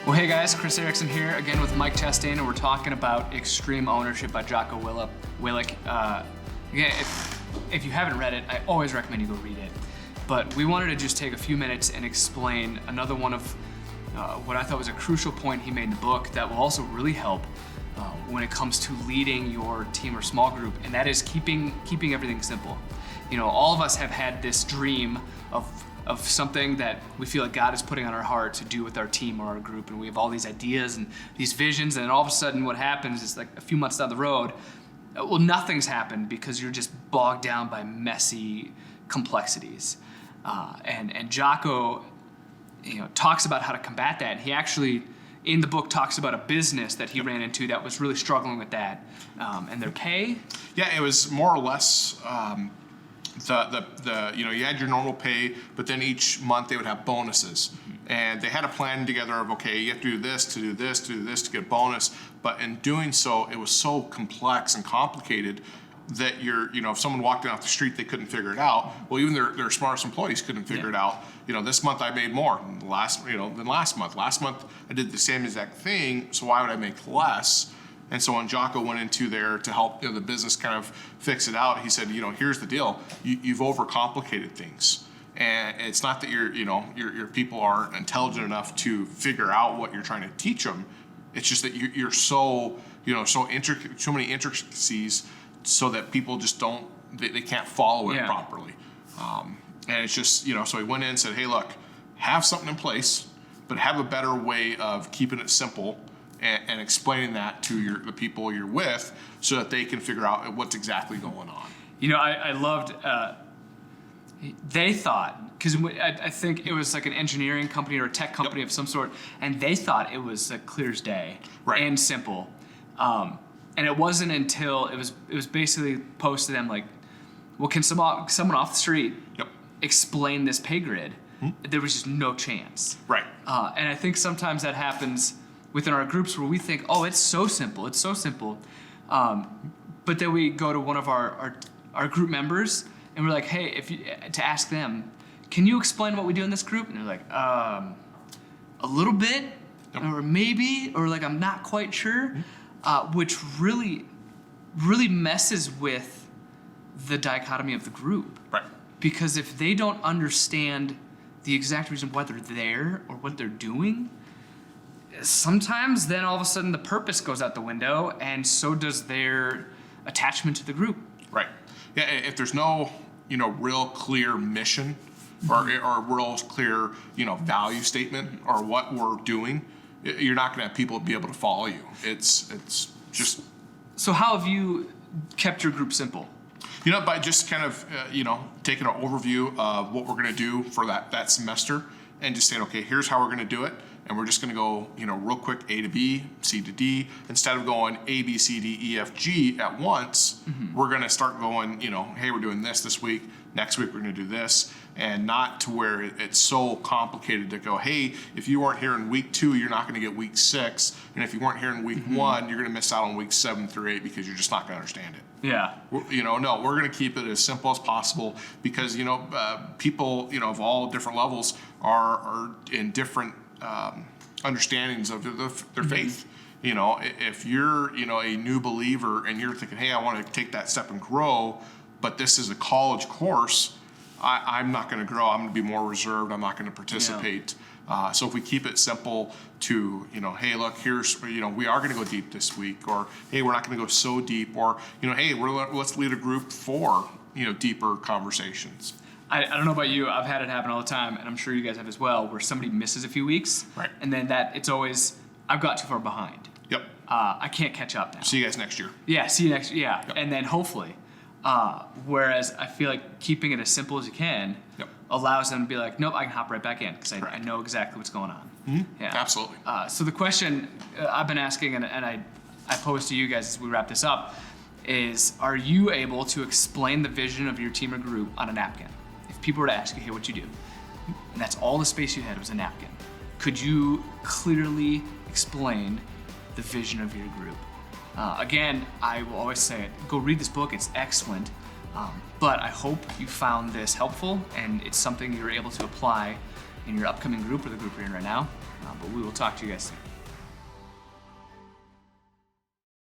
Well, hey guys, Chris Erickson here again with Mike Chastain, and we're talking about Extreme Ownership by Jocko Willink. Again, if you haven't read it, I always recommend you go read it. But we wanted to just take a few minutes and explain another one of what I thought was a crucial point he made in the book that will also really help when it comes to leading your team or small group, and that is keeping everything simple. You know, all of us have had this dream of something that we feel like God is putting on our heart to do with our team or our group, and we have all these ideas and these visions, and then all of a sudden what happens is like a few months down the road, well, nothing's happened because you're just bogged down by messy complexities. And Jocko, talks about how to combat that. He actually, in the book, talks about a business that he ran into that was really struggling with that, and their pay. Yeah, it was more or less you had your normal pay, but then each month they would have bonuses, and they had a plan together of, okay, you have to do this to do this to do this to get a bonus. But in doing so, it was so complex and complicated that if someone walked in off the street, they couldn't figure it out. Well, even their smartest employees couldn't figure it out. This month I made more than last month. Last month I did the same exact thing, so why would I make less? And so when Jocko went into there to help the business kind of fix it out, he said, here's the deal: you've overcomplicated things, and it's not that your people aren't intelligent enough to figure out what you're trying to teach them. It's just that you're so many intricacies, so that people just they can't follow it properly. And it's just so he went in and said, hey, look, have something in place, but have a better way of keeping it simple. And explaining that to the people you're with so that they can figure out what's exactly going on. I loved, they thought, because I think it was like an engineering company or a tech company of some sort, and they thought it was clear as day and simple. And it wasn't until it was basically posed to them like, well, can someone off the street explain this pay grid? Mm-hmm. There was just no chance. Right. And I think sometimes that happens within our groups where we think, oh, it's so simple. But then we go to one of our group members and we're like, hey, to ask them, can you explain what we do in this group? And they're like, a little bit, or maybe, or like, I'm not quite sure, which really, really messes with the dichotomy of the group. Right. Because if they don't understand the exact reason why they're there or what they're doing, sometimes then all of a sudden the purpose goes out the window, and so does their attachment to the group. Right. Yeah. If there's no real clear mission or real clear value statement or what we're doing, you're not going to have people be able to follow you. It's just. So how have you kept your group simple? By just kind of taking an overview of what we're going to do for that semester, and just saying, okay, here's how we're going to do it. And we're just going to go, real quick, A to B, C to D. Instead of going A, B, C, D, E, F, G at once, we're going to start going, hey, we're doing this week. Next week, we're going to do this. And not to where it's so complicated to go, hey, if you weren't here in week 2, you're not going to get week 6. And if you weren't here in week 1, you're going to miss out on week 7 through 8 because you're just not going to understand it. Yeah. No, we're going to keep it as simple as possible because, people, of all different levels are in different understandings of their faith. If you're a new believer and you're thinking, hey, I want to take that step and grow, but this is a college course, I'm not going to grow. I'm going to be more reserved. I'm not going to participate. So if we keep it simple to hey, look, here's we are going to go deep this week, or hey, we're not going to go so deep, or hey, let's lead a group for deeper conversations. I don't know about you, I've had it happen all the time, and I'm sure you guys have as well, where somebody misses a few weeks, right? And then it's always, I've got too far behind. Yep. I can't catch up now. See you guys next year. Yeah, see you next year. Yeah, yep. And then hopefully, whereas I feel like keeping it as simple as you can allows them to be like, nope, I can hop right back in because I know exactly what's going on. Mm-hmm. Yeah, absolutely. So the question I've been asking, and I pose to you guys as we wrap this up, is: are you able to explain the vision of your team or group on a napkin? If people were to ask you, hey, what you do? And that's all the space you had was a napkin. Could you clearly explain the vision of your group? Again, I will always say it. Go read this book. It's excellent. But I hope you found this helpful and it's something you're able to apply in your upcoming group or the group you're in right now. But we will talk to you guys soon.